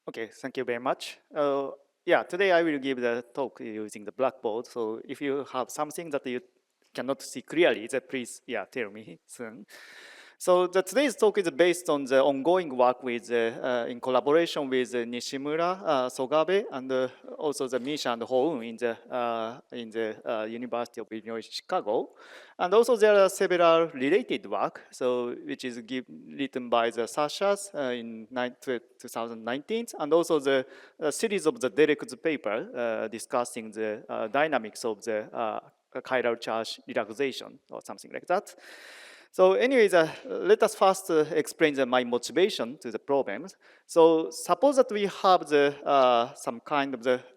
Okay, thank you very much. Yeah, today I will give the talk using the blackboard. So if you have something that you cannot see clearly, then please, tell me soon. So today's talk is based on the ongoing work with, in collaboration with Nishimura, Sogabe, and also the Misha and Houn in the University of Illinois Chicago. And also there are several related work, so which is written by the Sashas in 2019, and also the series of the Derek's paper discussing the dynamics of the chiral charge relaxation or something like that. So anyways, let us first explain my motivation to the problems. So suppose that we have the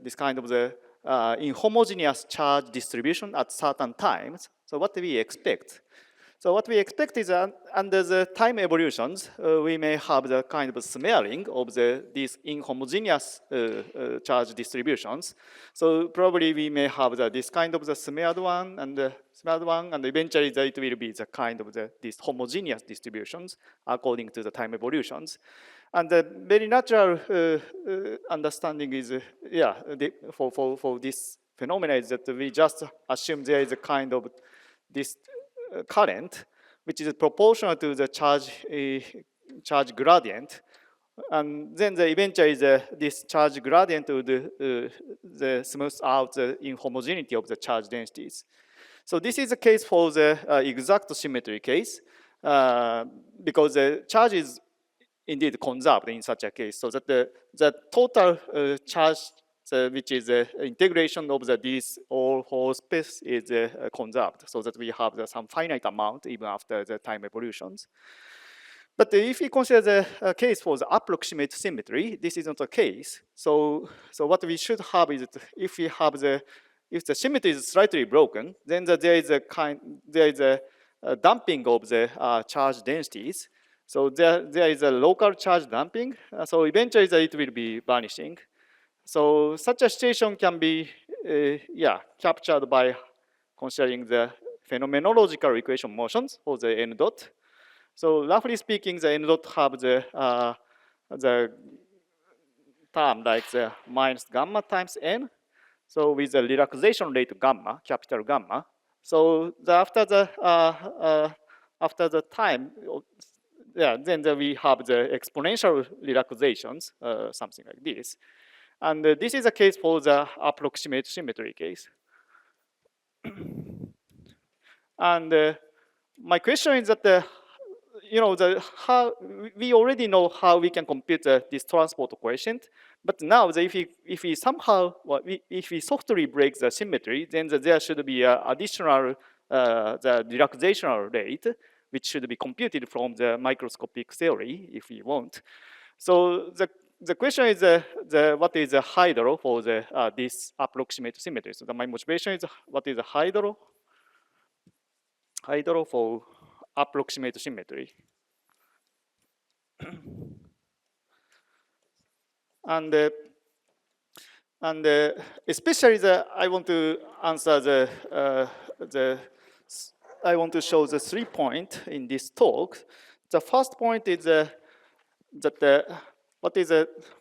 this kind of the inhomogeneous charge distribution at certain times. So what do we expect? So what we expect is that under the time evolutions, we may have the kind of smearing of these inhomogeneous charge distributions. So probably we may have this kind of the smeared one, and eventually it will be the kind of these homogeneous distributions according to the time evolutions. And the very natural understanding is, for this phenomena is that we just assume there is a kind of this current, which is proportional to the charge gradient, and then eventually this charge gradient would smooth out the inhomogeneity of the charge densities. So this is the case for the exact symmetry case, because the charge is indeed conserved in such a case, so that the total charge which is the integration of this whole space is conserved, so that we have some finite amount even after the time evolutions. But if we consider the case for the approximate symmetry, this is not the case. So what we should have is that if the symmetry is slightly broken, then there is a damping of the charge densities. So there is a local charge damping. So eventually it will be vanishing. So such a situation can be captured by considering the phenomenological equation motions for the n dot. So roughly speaking, the n dot have the term like the minus gamma times n. So with the relaxation rate gamma, capital gamma. So after the time, then we have the exponential relaxations, something like this. And this is a case for the approximate symmetry case. And my question is that how we already know how we can compute this transport coefficient, but now if we somehow if we softly break the symmetry, then there should be an additional the relaxational rate, which should be computed from the microscopic theory if we want. So the question is what is the hydro for this approximate symmetry? So my motivation is what is the hydro for approximate symmetry. And especially I want to answer I want to show the 3 points in this talk. The first point is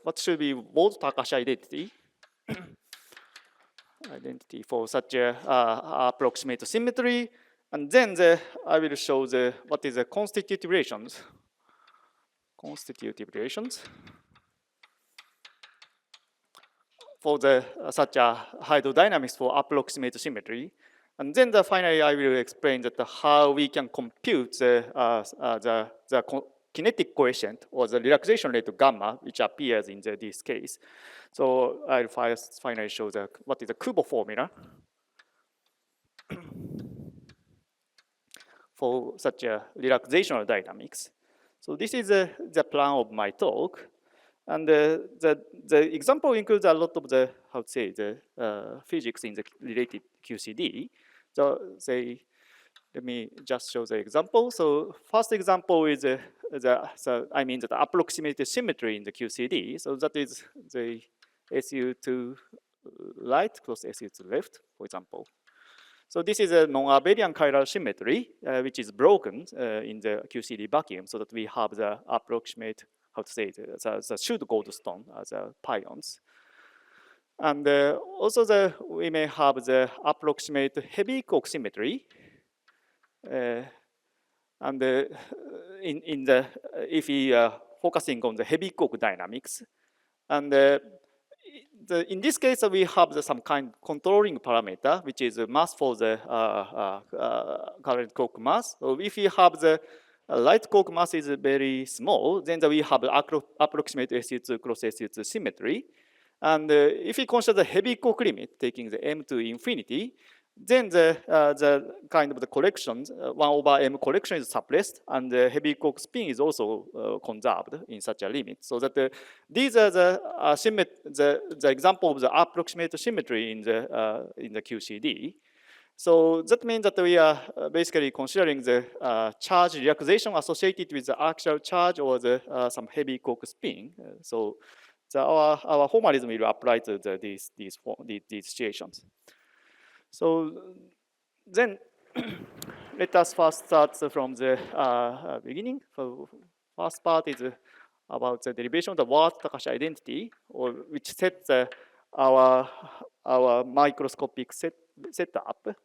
what should be Wald-Takahashi identity for such a approximate symmetry, and then I will show what is the constitutive relations. For such a hydrodynamics for approximate symmetry. And then finally, I will explain that how we can compute the kinetic coefficient or the relaxation rate gamma, which appears in this case. So I'll finally show what is the Kubo formula for such a relaxational dynamics. So this is the plan of my talk. And the example includes a lot of the physics in the related QCD. So let me just show the example. So first example is the approximate symmetry in the QCD. So that is the SU to right plus SU to left, for example. So this is a non-abelian chiral symmetry, which is broken in the QCD vacuum, so that we have the approximate how to say it, the should goldstone as pions. And also we may have the approximate heavy quark symmetry. And in the if we are focusing on the heavy quark dynamics, and in this case we have some kind of controlling parameter, which is mass for the current quark mass. So if you have the light quark mass is very small, then we have approximate SU2 cross SU2 symmetry. And if we consider the heavy quark limit, taking the m to infinity, then the kind of the collection, 1 over m collection is suppressed, and the heavy quark spin is also conserved in such a limit. So that these are the example of the approximate symmetry in the QCD. So that means that we are basically considering the charge relaxation associated with the actual charge or the some heavy quark spin. So our formalism will apply to these situations. So then let us first start from the beginning. So first part is about the derivation of the Ward-Takahashi identity, or which sets our microscopic setup.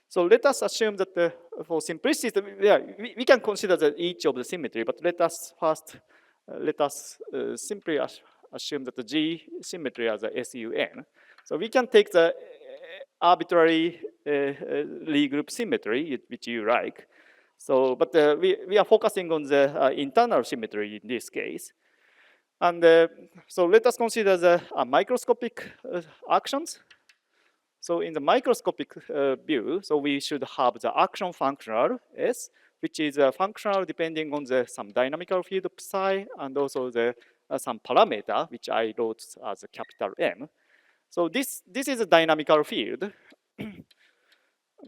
So let us assume that for simplicity, we can consider each of the symmetry, but let us first simply assume that the G symmetry as a SUN. So we can take the arbitrary Lie group symmetry, which you like. So, but we are focusing on the internal symmetry in this case. And so let us consider the microscopic actions. So in the microscopic view, so we should have the action functional S, which is functional depending on some dynamical field psi, and also some parameter, which I wrote as a capital M. So this is a dynamical field,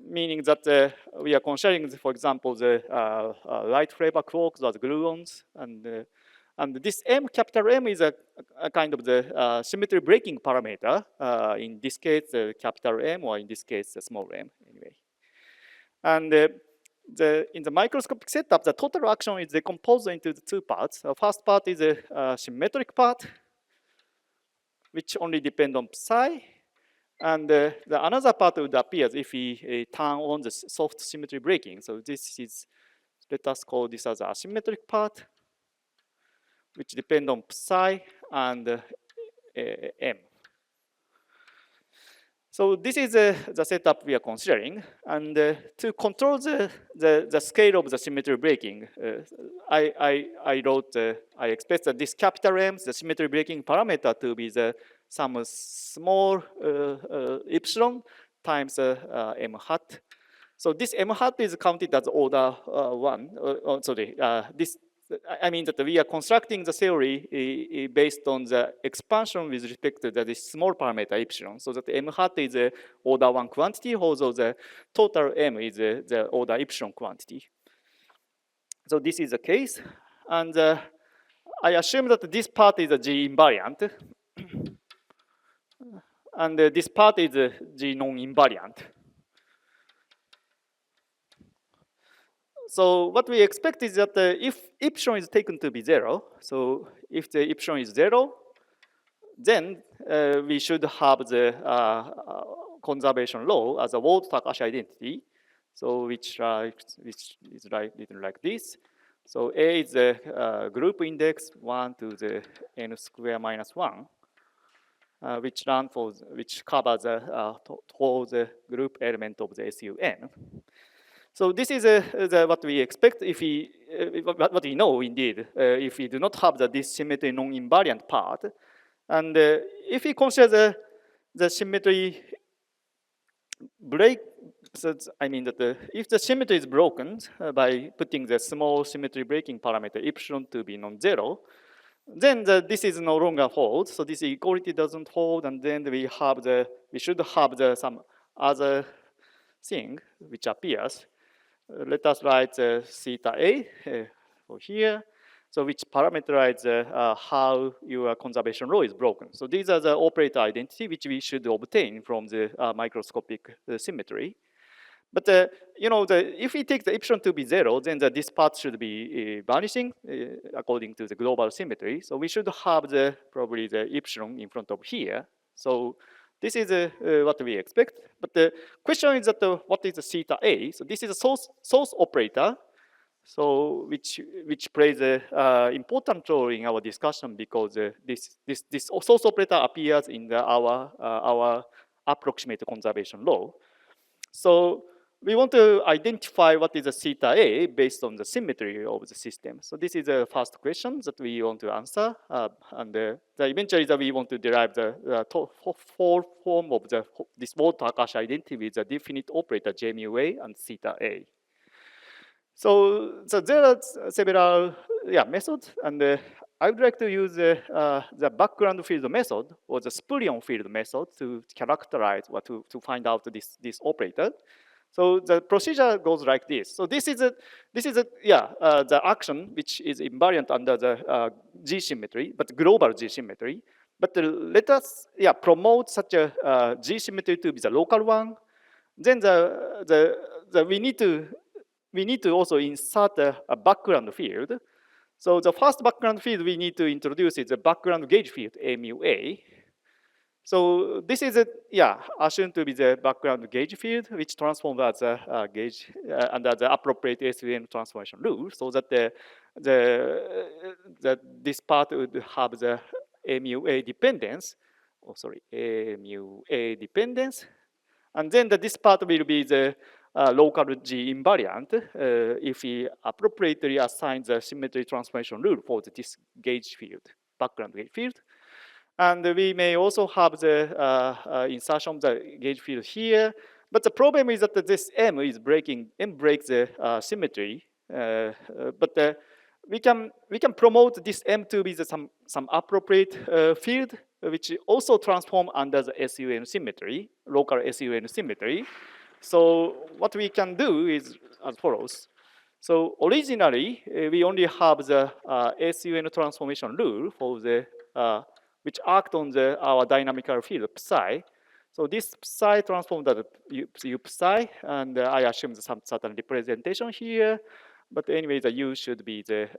meaning that we are considering, for example, the light flavor quarks or the gluons, and this M, capital M, is a kind of the symmetry breaking parameter. In this case, the capital M, or in this case, the small m, anyway. And in the microscopic setup, the total action is decomposed into the two parts. The first part is a symmetric part, which only depend on psi. And the another part would appear if we turn on the soft symmetry breaking. So this is, let us call this as the asymmetric part, which depend on psi and m. So this is the setup we are considering. And to control the scale of the symmetry breaking, I expressed that this capital M, the symmetry breaking parameter, to be some small epsilon times m hat. So this m hat is counted as order 1. Sorry, I mean that we are constructing the theory based on the expansion with respect to this small parameter epsilon. So that m hat is the order 1 quantity, although the total m is the order epsilon quantity. So this is the case. And I assume that this part is a G invariant. And this part is a G non-invariant. So what we expect is that if epsilon is taken to be 0, so if the epsilon is 0, then we should have the conservation law as a Ward-Takahashi identity. So which is written like this. So A is the group index 1 to the n square minus 1, which covers all the group element of the SUN. So this is what we expect if what we know indeed, if we do not have this symmetry non-invariant part. And if we consider the symmetry break, so I mean that if the symmetry is broken by putting the small symmetry breaking parameter epsilon to be non-zero, then this is no longer hold. So this equality doesn't hold, and then we should have some other thing which appears. Let us write theta A for here, so which parameterize how your conservation law is broken. So these are the operator identity which we should obtain from the microscopic symmetry. But you know, if we take the epsilon to be 0, then this part should be vanishing according to the global symmetry. So we should have probably the epsilon in front of here. So this is what we expect. But the question is that what is the theta a? So this is a source operator. So which plays a important role in our discussion, because this source operator appears in our approximate conservation law. So we want to identify what is the theta a based on the symmetry of the system. So this is the first question that we want to answer, and eventually that we want to derive the full form of this Ward-Takahashi identity with the definite operator J mu a and theta a. So there are several methods, and I would like to use the background field method or the Spurion field method to characterize or to find out this operator. So the procedure goes like this. So this is the action which is invariant under the G symmetry, but global G symmetry. But let us promote such a G symmetry to be the local one. Then we need to also insert a background field. So the first background field we need to introduce is a background gauge field, A mu A. So this is assumed to be the background gauge field, which transforms as a gauge under the appropriate SUN transformation rule, so that this part would have the A mu A dependence. Oh, sorry, A mu A dependence, and then this part will be the local G invariant if we appropriately assign the symmetry transformation rule for this gauge field, background gauge field. And we may also have the insertion of the gauge field here. But the problem is that this M breaks the symmetry. But we can promote this M to be some appropriate field, which also transform under the SUN symmetry, local SUN symmetry. So what we can do is as follows. So originally, we only have the SUN transformation rule for the which act on our dynamical field psi. So this psi transformed as U psi, and I assume some certain representation here. But anyway, the U should be the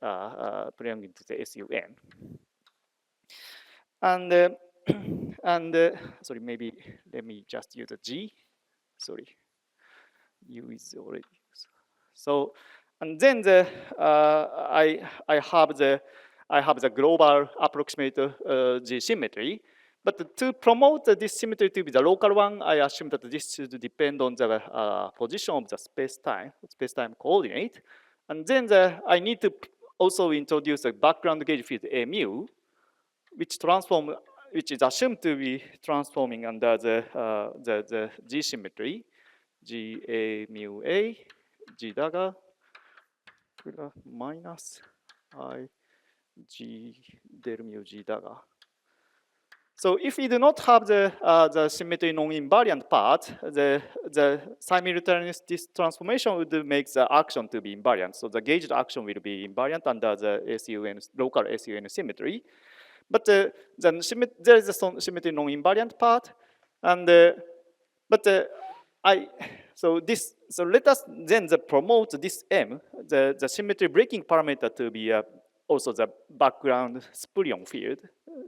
belonging to the SUN. And sorry, maybe let me just use a G. Sorry, U is already used. So, and then I have the global approximate G symmetry. But to promote this symmetry to be the local one, I assume that this should depend on the position of the space-time coordinate. And then I need to also introduce a background gauge field A mu, which is assumed to be transforming under the G symmetry, G A mu A, G dagger, minus I G del mu G dagger. So if we do not have the symmetry non-invariant part, the simultaneous this transformation would make the action to be invariant. So the gauged action will be invariant under the SUN, local SUN symmetry. But there is a symmetry non-invariant part, and so let us then promote this M, the symmetry breaking parameter, to be also the background Spurion field,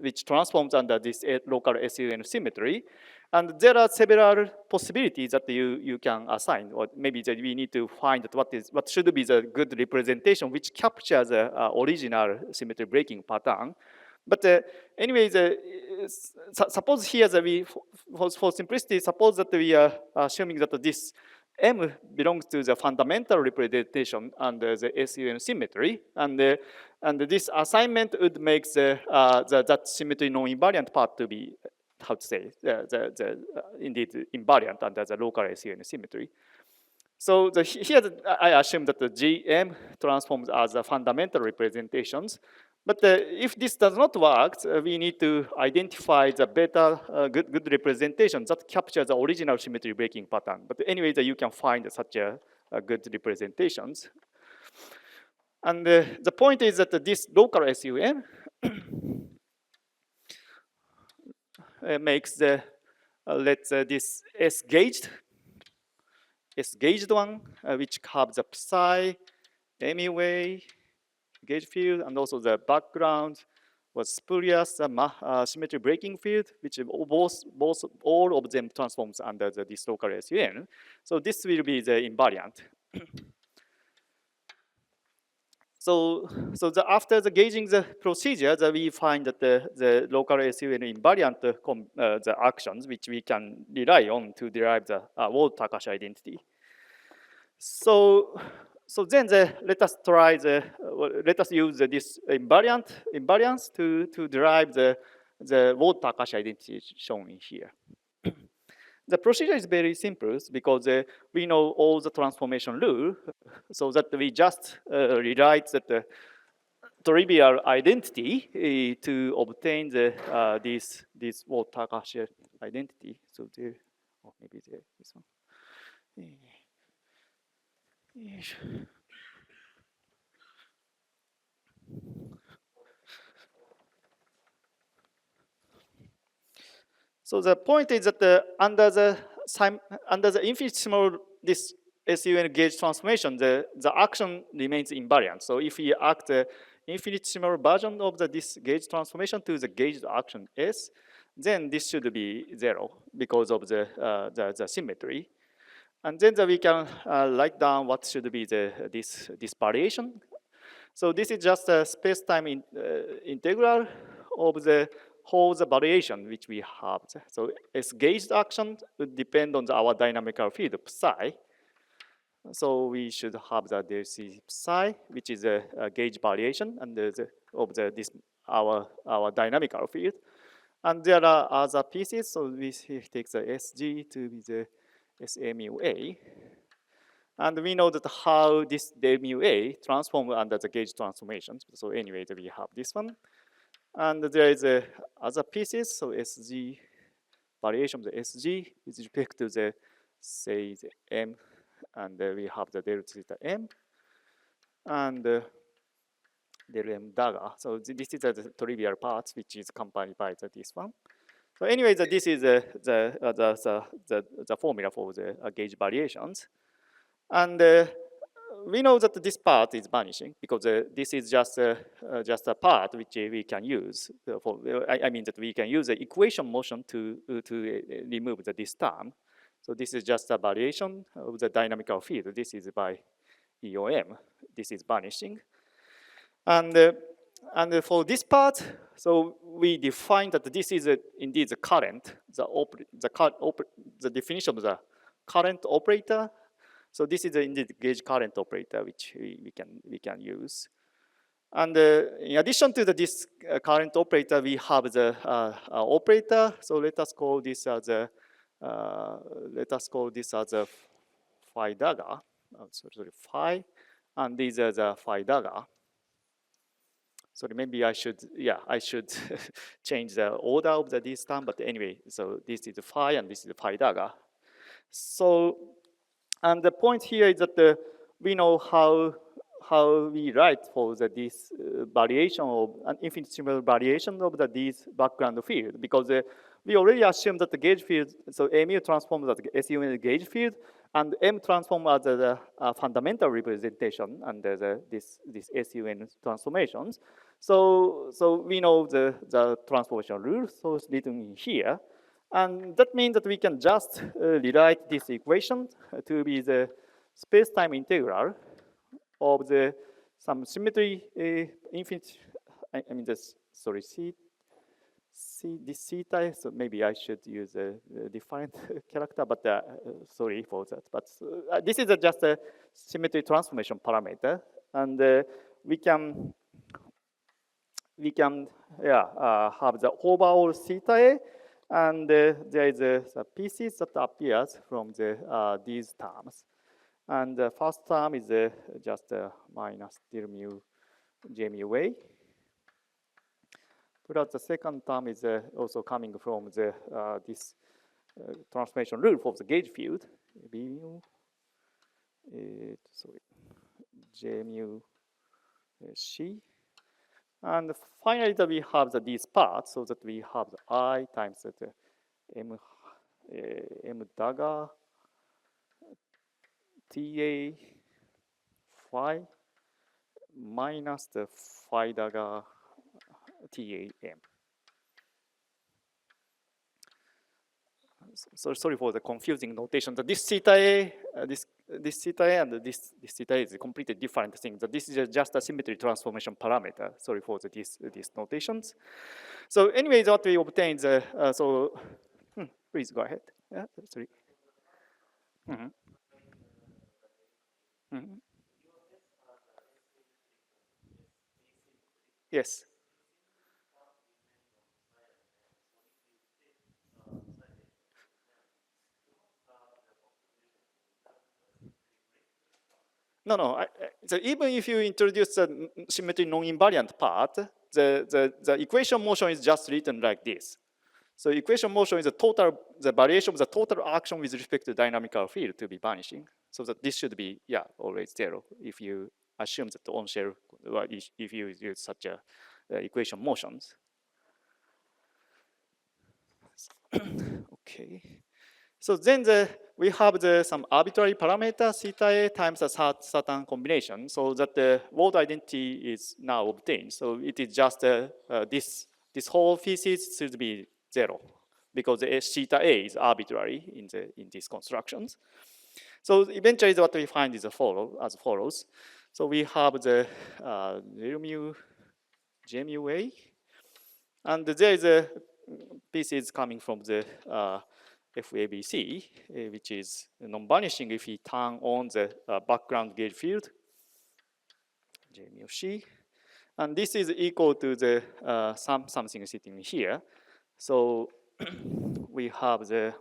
which transforms under this local SUN symmetry. And there are several possibilities that you can assign, or maybe that we need to find what should be the good representation which captures the original symmetry breaking pattern. But anyway, suppose here that for simplicity, suppose that we are assuming that this M belongs to the fundamental representation under the SUN symmetry, and this assignment would make that symmetry non-invariant part to be, how to say, indeed invariant under the local SUN symmetry. So here I assume that the GM transforms as a fundamental representations. But if this does not work, we need to identify the better good representation that captures the original symmetry breaking pattern. But anyway, you can find such a good representations. And the point is that this local SUN makes this S gauged S gauged one, which have the psi, MUA, gauge field, and also the background was spurious symmetry breaking field, which all of them transforms under this local SUN. So this will be the invariant. So after the gauging the procedure, we find that the local SUN invariant the actions which we can rely on to derive the Wald-Takahashi identity. So then let us try let us use this invariance to derive the Wald-Takahashi identity shown in here. The procedure is very simple because we know all the transformation rule, so that we just rewrite the trivial identity to obtain the this Wald-Takahashi identity. So there, or maybe there, this one. So the point is that under the infinitesimal this SUN gauge transformation, the action remains invariant. So if we act the infinitesimal version of this gauge transformation to the gauged action S, then this should be 0 because of the symmetry. And then we can write down what should be this variation. So this is just a space-time integral of the whole variation which we have. So S gauged action would depend on our dynamical field psi. So we should have the DC psi, which is a gauge variation and of this our dynamical field. And there are other pieces. So we take the SG to be the SMUA. And we know that how this MUA transform under the gauge transformations. So anyway, we have this one. And there is other pieces. So SG, variation of the SG with respect to the, say, the M. And we have the del theta M. And del M dagger. So this is the trivial parts, which is accompanied by this one. So anyway, this is the formula for the gauge variations. And we know that this part is vanishing because this is just a part which we can use. I mean that we can use the equation motion to remove this term. So this is just a variation of the dynamical field. This is by EOM. This is vanishing. And for this part, so we define that this is indeed the current, the definition of the current operator. So this is indeed gauge current operator which we can use. And in addition to this current operator, we have the operator. So let us call this as a phi dagger. Sorry, phi, and these are the phi dagger. Sorry, maybe I should change the order of this term. But anyway, so this is phi and this is phi dagger. So. And the point here is that we know how we write for this variation of an infinitesimal variation of this background field, because we already assumed that the gauge field, so mu transforms as SUN gauge field, and M transforms as a fundamental representation under this SUN transformations. So we know the transformation rule, so it's written in here. And that means that we can just rewrite this equation to be the space-time integral of some symmetry infinite. I mean this. Sorry, this theta. So maybe I should use a different character. But sorry for that. But this is just a symmetry transformation parameter, and we can have the overall theta A. And there is a pieces that appears from these terms. And the first term is just minus del mu j mu a. But the second term is also coming from this transformation rule for the gauge field. B mu, sorry, j mu c. And finally, we have these parts, so that we have the I times M dagger TA phi minus the phi dagger TAM. So sorry for the confusing notation. This theta A, this theta A and this theta A is a completely different thing. This is just a symmetry transformation parameter. Sorry for these notations. So anyways, what we obtained, please go ahead. Yeah, sorry. Mm-hmm. Mm-hmm. Yes. No, no. So even if you introduce the symmetry non-invariant part, the equation motion is just written like this. So equation motion is the variation of the total action with respect to dynamical field to be vanishing. So that this should be, yeah, always zero if you assume that the on shell, if you use such a equation motions. Okay. So then we have some arbitrary parameter theta A times a certain combination, so that the world identity is now obtained. So it is just this whole thesis should be zero because the theta A is arbitrary in these constructions. So eventually what we find is as follows. So we have the mu J mu A, and there is a pieces coming from the FABC, which is non-vanishing if we turn on the background gauge field, J mu C. And this is equal to the something sitting here. So we have the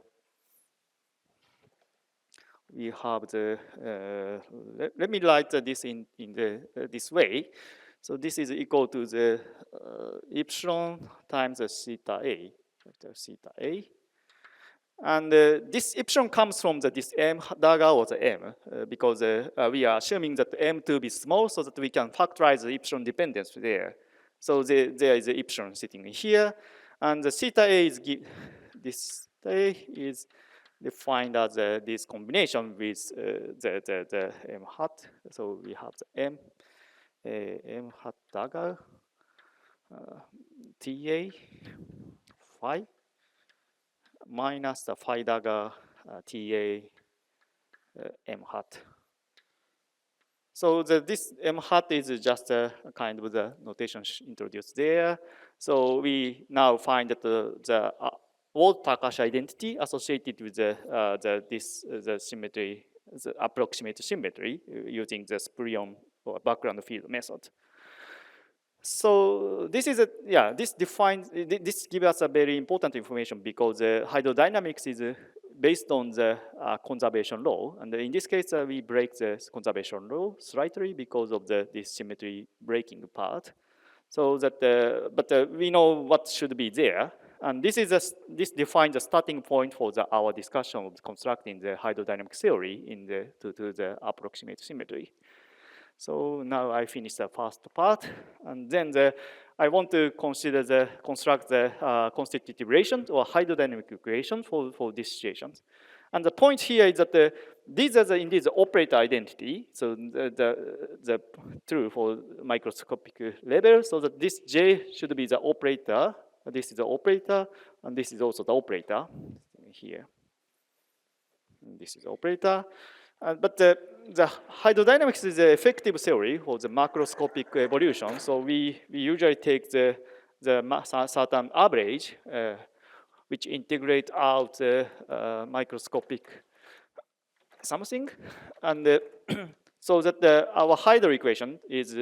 let me write this in this way. So this is equal to the epsilon times the theta A. And this epsilon comes from this m dagger or the m because we are assuming that m to be small so that we can factorize the epsilon dependence there. So there is an epsilon sitting here, and the theta A is defined as this combination with the m hat. So we have the m hat dagger Ta phi minus the phi dagger Ta m hat. So this m hat is just a kind of the notation introduced there. So we now find that the world Takahashi identity associated with the symmetry, the approximate symmetry using the Spurion or background field method. So this is this gives us a very important information because hydrodynamics is based on the conservation law, and in this case we break the conservation law slightly because of this symmetry breaking part. So that, but we know what should be there, and this defines the starting point for our discussion of constructing the hydrodynamic theory to the approximate symmetry. So now I finished the first part, and then I want to construct the constitutive relation or hydrodynamic equation for these situations. And the point here is that these are indeed the operator identity, so the true for microscopic level, so that this J should be the operator, this is the operator, and this is also the operator here. This is the operator. But the hydrodynamics is an effective theory for the macroscopic evolution. So we usually take the certain average, which integrate out microscopic something, and so that our Hydro equation is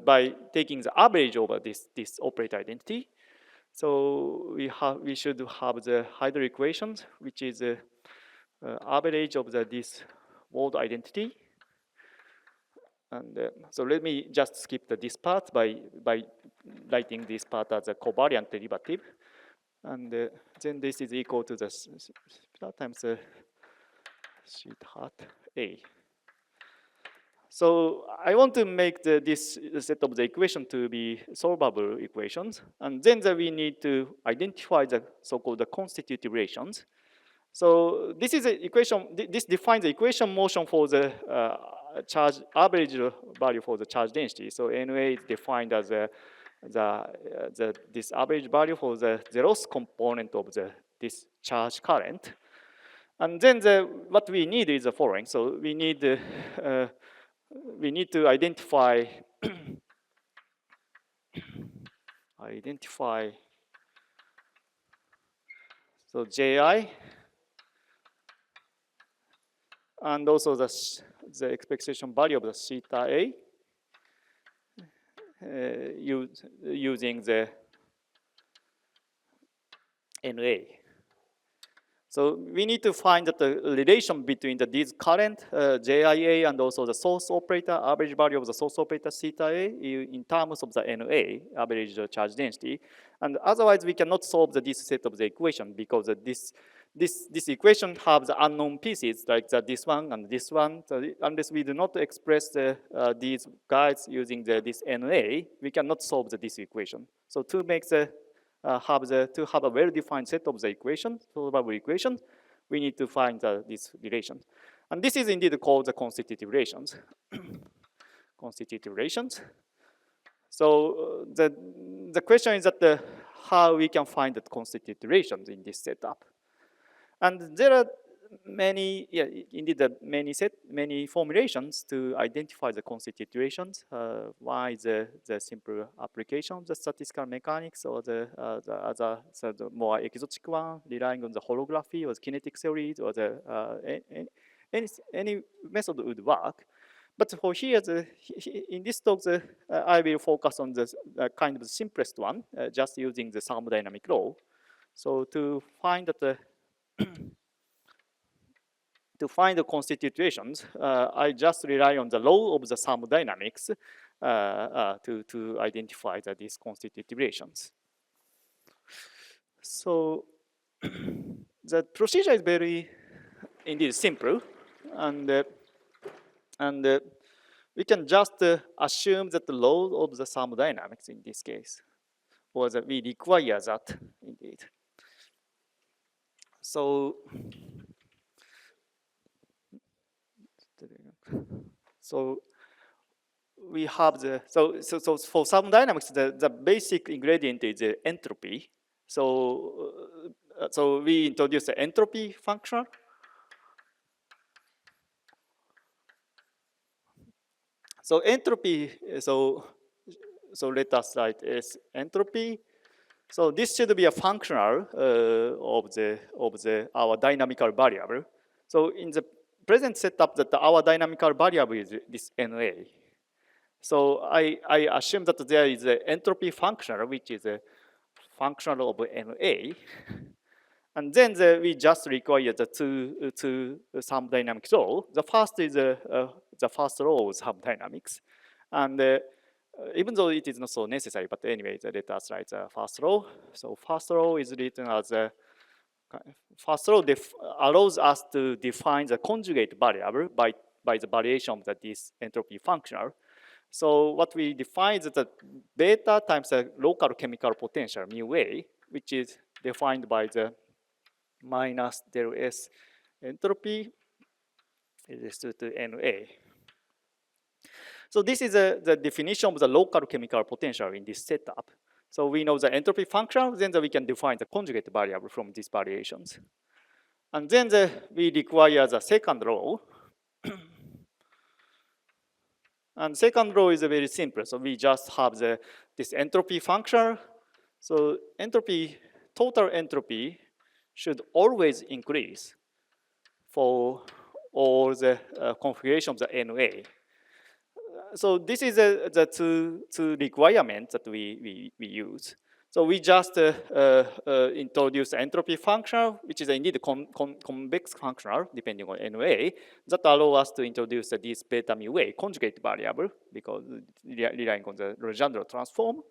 by taking the average over this operator identity. So we should have the Hydro equations, which is average of this world identity. And so let me just skip this part by writing this part as a covariant derivative. And then this is equal to the times sheet hat A. So I want to make this set of the equation to be solvable equations. And then we need to identify the so-called constitutive relations. So this is an equation. This defines the equation motion for the charge average value for the charge density. So NA is defined as this average value for the zeroth component of this charge current. And then what we need is the following. So we need to identify so Ji and also the expectation value of the theta A using the NA. So we need to find that the relation between these current JIA and also the source operator, average value of the source operator theta A in terms of the NA, average charge density. And otherwise we cannot solve this set of the equation because this equation has the unknown pieces like this one and this one. So unless we do not express these guides using this NA, we cannot solve this equation. So to make to have a well-defined set of the equations, solvable equations, we need to find these relations. And this is indeed called the constitutive relations. Constitutive relations. So the question is that how we can find the constitutive relations in this setup. And there are many, indeed many formulations to identify the constitutive relations. One is the simple application of the statistical mechanics, or the other, so the more exotic one, relying on the holography or the kinetic theories, or any method would work. But for here, in this talk, I will focus on the kind of the simplest one, just using the thermodynamic law. So to find that to find the constitutions, I just rely on the law of the thermodynamics to identify these constitutive relations. So the procedure is very, indeed, simple, and we can just assume that the law of the thermodynamics in this case, or that we require that indeed. So we have so for thermodynamics, the basic ingredient is entropy. So we introduce the entropy function. So entropy, so let us write as entropy. So this should be a functional of our dynamical variable. So in the present setup, that our dynamical variable is this NA. So I assume that there is an entropy functional, which is a functional of NA. And then we just require the two thermodynamic law. The first is the first law of thermodynamics. And even though it is not so necessary, but anyway, let us write the first law. So first law is written as first law allows us to define the conjugate variable by the variation of this entropy functional. So what we define is that beta times the local chemical potential mu A, which is defined by the minus del S entropy is to NA. So this is the definition of the local chemical potential in this setup. So we know the entropy function, then we can define the conjugate variable from these variations. And then we require the second law. And second law is very simple. So we just have this entropy function. So total entropy should always increase for all the configuration of the NA. So this is the two requirements that we use. So we just introduce the entropy function, which is indeed convex functional, depending on NA, that allow us to introduce this beta mu A conjugate variable, because relying on the Legendre transform.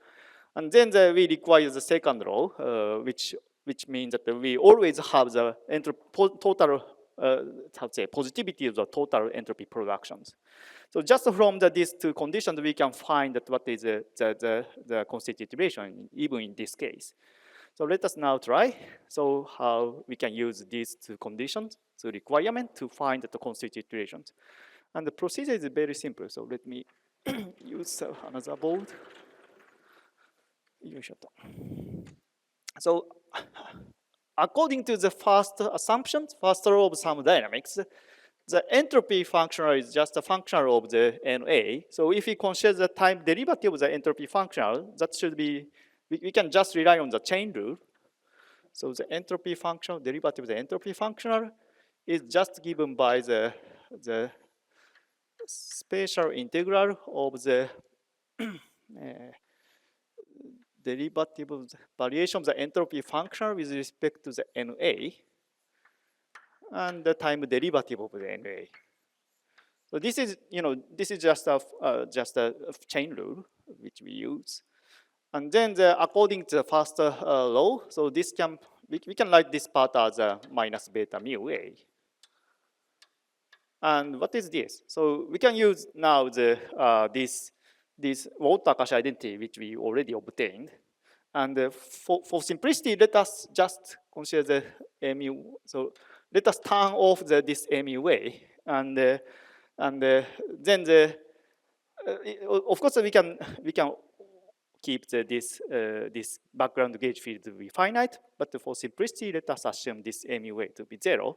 And then we require the second law, which means that we always have the total, positivity of the total entropy productions. So just from these two conditions, we can find that what is the constitutive relation, even in this case. So let us now try. So how we can use these two conditions, the requirement to find the constituent relations. And the procedure is very simple. So let me use another board. So according to the first assumption, first law of thermodynamics, the entropy functional is just a functional of the NA. So if we consider the time derivative of the entropy functional, that should be, we can just rely on the chain rule. So the entropy functional, derivative of the entropy functional is just given by the spatial integral of the derivative of the variation of the entropy functional with respect to the NA and the time derivative of the NA. So this is, this is just a chain rule which we use. And then according to the first law, so this can, we can write this part as a minus beta mu A. And what is this? So we can use now the this Walter-Akashi identity which we already obtained. And for simplicity, let us just consider the mu. So let us turn off this MUA, and then of course we can keep this background gauge field to be finite, but for simplicity, let us assume this MUA to be 0.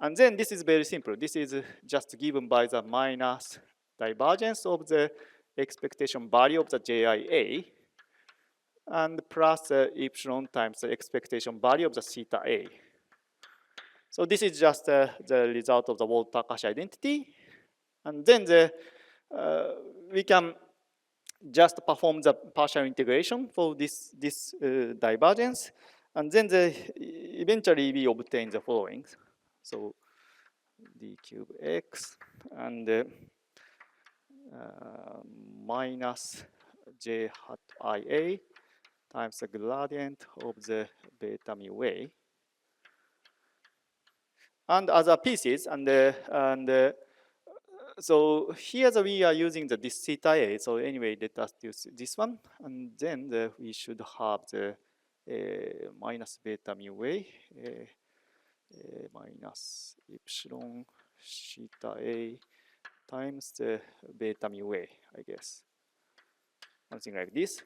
And then this is very simple. This is just given by the minus divergence of the expectation value of the JIA and plus epsilon times the expectation value of the theta A. So this is just the result of the Walter-Akashi identity. And then we can just perform the partial integration for this divergence. And then eventually we obtain the following. So d cube x and minus j hat ia times the gradient of the beta mu A. And other pieces, so here we are using this theta A. So anyway, let us use this one, and then we should have the minus beta mu A minus epsilon theta A times the beta mu A, I guess, something like this.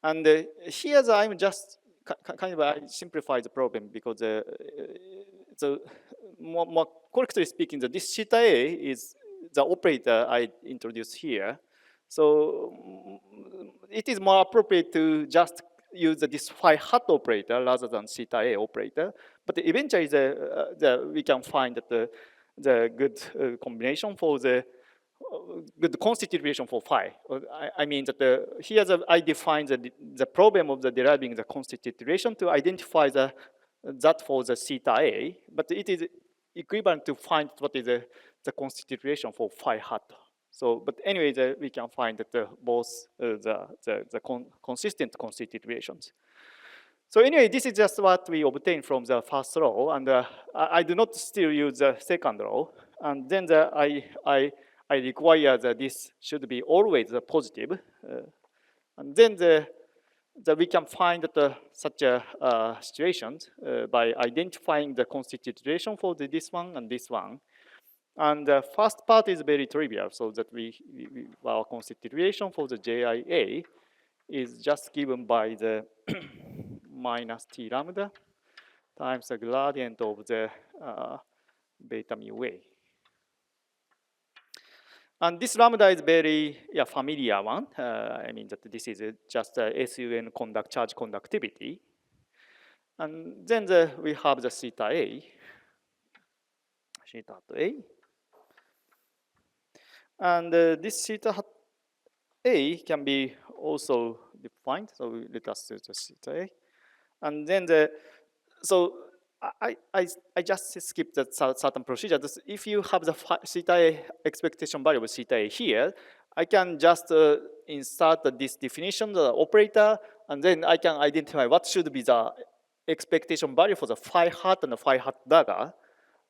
And here I'm just kind of I simplify the problem because so more correctly speaking, this theta A is the operator I introduced here. So it is more appropriate to just use this phi hat operator rather than theta A operator. But eventually, we can find that the good combination for the good constitution for phi. I mean that here I define the problem of deriving the constitution to identify that for the theta A, but it is equivalent to find what is the constitution for phi hat. So, but anyway, we can find that both consistent constitutions. So anyway, this is just what we obtained from the first law, and I do not still use the second law. And then I require that this should be always positive, and then we can find such situations by identifying the constitution for this one and this one. And the first part is very trivial, so that our constitution for the JIA is just given by the minus T lambda times the gradient of the beta mu A. And this lambda is very familiar one. I mean that this is just a SUN charge conductivity. And then we have the theta A. And this theta A can be also defined. So let us use the theta A. And then so I just skipped that certain procedure. If you have the theta A expectation value of theta A here, I can just insert this definition, the operator, and then I can identify what should be the expectation value for the phi hat and the phi hat dagger.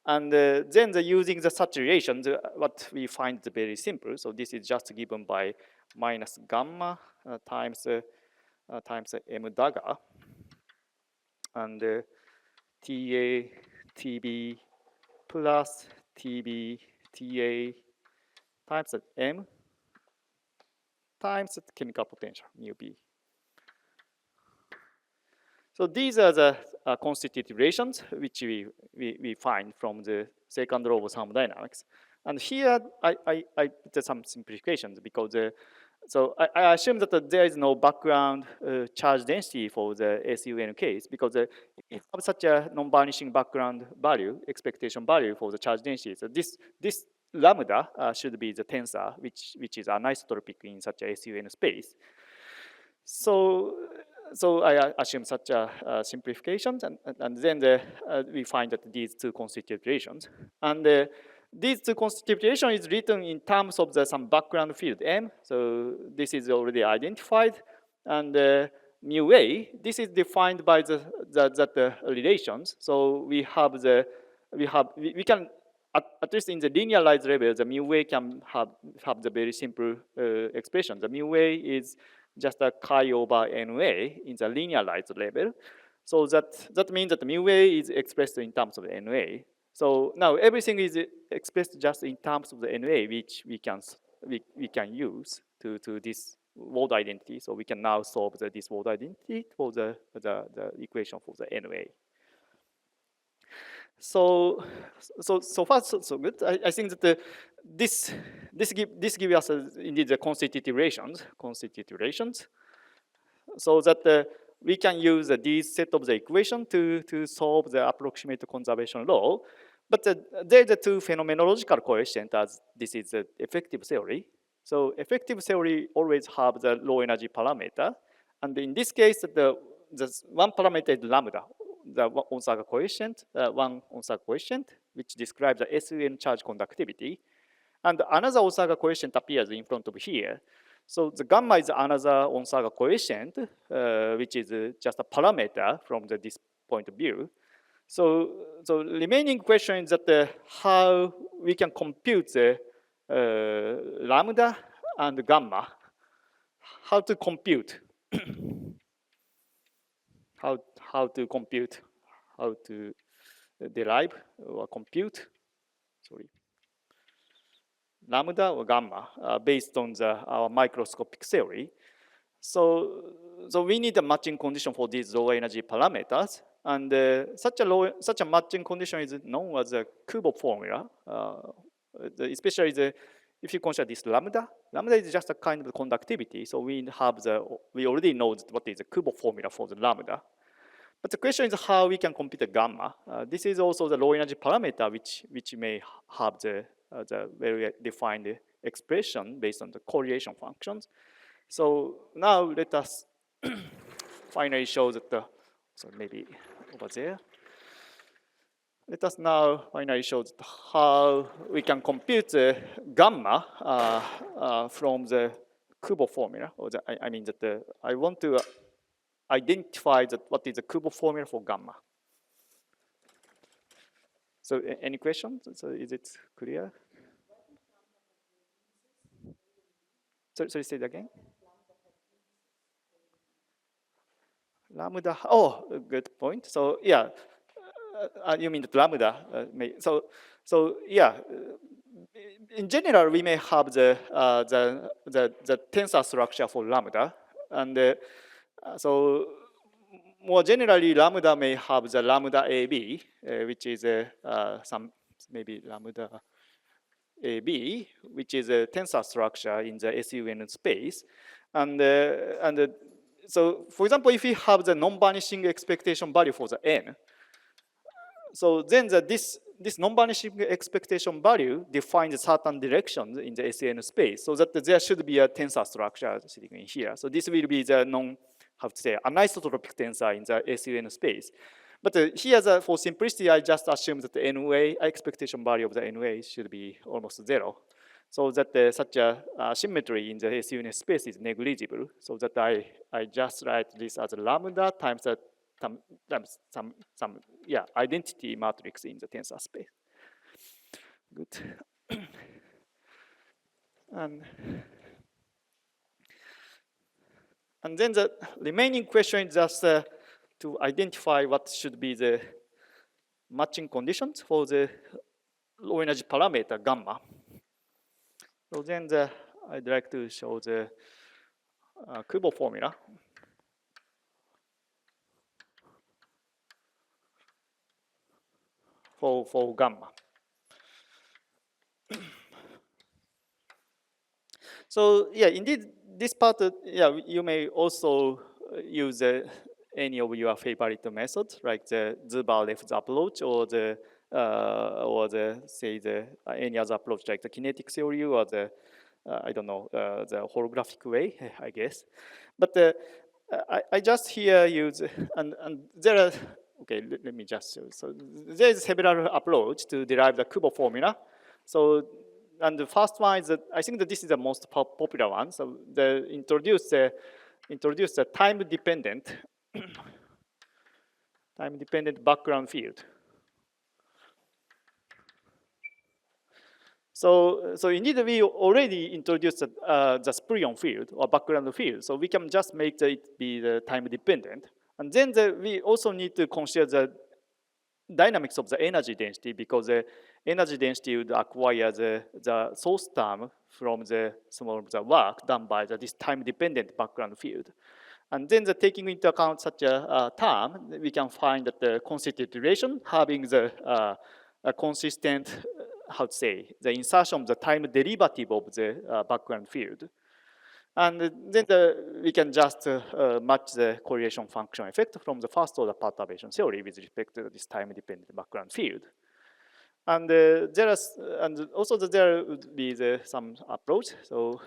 And then using the such relation, what we find is very simple. So this is just given by minus gamma times m dagger. and TA, TB plus TB, TA times the M times the chemical potential, mu B. So these are the constitutive relations which we find from the second law of thermodynamics. And here I put some simplifications because so I assume that there is no background charge density for the SUN case because if you have such a non-vanishing background value, expectation value for the charge density, so this lambda should be the tensor which is anisotropic in such a SUN space. So I assume such a simplification, and then we find that these two constitutive relations. And these two constitutive relations is written in terms of some background field M. So this is already identified. And mu A, this is defined by the relations. So we can, at least in the linearized level, the mu A can have the very simple expression. The mu A is just a chi over NA in the linearized level. So that means that mu A is expressed in terms of the NA. So now everything is expressed just in terms of the NA, which we can use to this Ward identity. So we can now solve this Ward identity for the equation for the NA. So far so good. I think that this gives us indeed the constitutive relations, so that we can use this set of the equation to solve the approximate conservation law. But there are the two phenomenological coefficients, as this is the effective theory. So effective theory always have the low energy parameter, and in this case, the one parameter is lambda, the Onsaga coefficient, one Onsaga coefficient, which describes the SUN charge conductivity. And another Onsaga coefficient appears in front of here. So the gamma is another Onsaga coefficient, which is just a parameter from this point of view. So remaining question is that how we can compute the lambda and gamma. How to compute? how to compute? How to derive or compute? Sorry. Lambda or gamma based on our microscopic theory. So we need a matching condition for these low energy parameters, and such a matching condition is known as a Kubo formula. Especially if you consider this lambda is just a kind of conductivity. So we already know what is the Kubo formula for the lambda. But the question is how we can compute the gamma. This is also the low energy parameter which may have the very defined expression based on the correlation functions. So now let us finally show that so maybe over there. Let us now finally show that how we can compute the gamma from the Kubo formula. Or I mean that I want to identify what is the Kubo formula for gamma. So any questions? So is it clear? Sorry, say it again. Lambda. Oh, good point. So yeah, you mean that lambda? So yeah. In general, we may have the tensor structure for lambda, and so more generally, lambda may have the lambda AB, which is some maybe lambda AB, which is a tensor structure in the SUN space, and so for example, if we have the non-vanishing expectation value for the n, so then this non-vanishing expectation value defines certain directions in the SN space, so that there should be a tensor structure sitting in here. So this will be the anisotropic tensor in the SUN space. But here, for simplicity, I just assume that the NA expectation value of the NA should be almost 0, so that such a symmetry in the SUN space is negligible. So that I just write this as lambda times some identity matrix in the tensor space. Good. And then the remaining question is just to identify what should be the matching conditions for the low energy parameter gamma. So then I'd like to show the Kubo formula for gamma. So yeah, indeed, this part, yeah, you may also use any of your favorite methods, like the Zuber-Lefts approach, or the say the any other approach like the kinetic theory, or the I don't know, the holographic way, I guess. But I just here use, and there are, okay, let me just show. So there is several approach to derive the Kubo formula. So, and the first one is that I think that this is the most popular one. So the introduce the time-dependent background field. So indeed, we already introduced the Spurion field or background field. So we can just make it be the time-dependent. And then we also need to consider the dynamics of the energy density, because the energy density would acquire the source term from the work done by this time-dependent background field. And then taking into account such a term, we can find that the constitutive relation having the a consistent, how to say, the insertion of the time derivative of the background field. And then we can just match the correlation function effect from the first order perturbation theory with respect to this time-dependent background field. And there would be some approach. So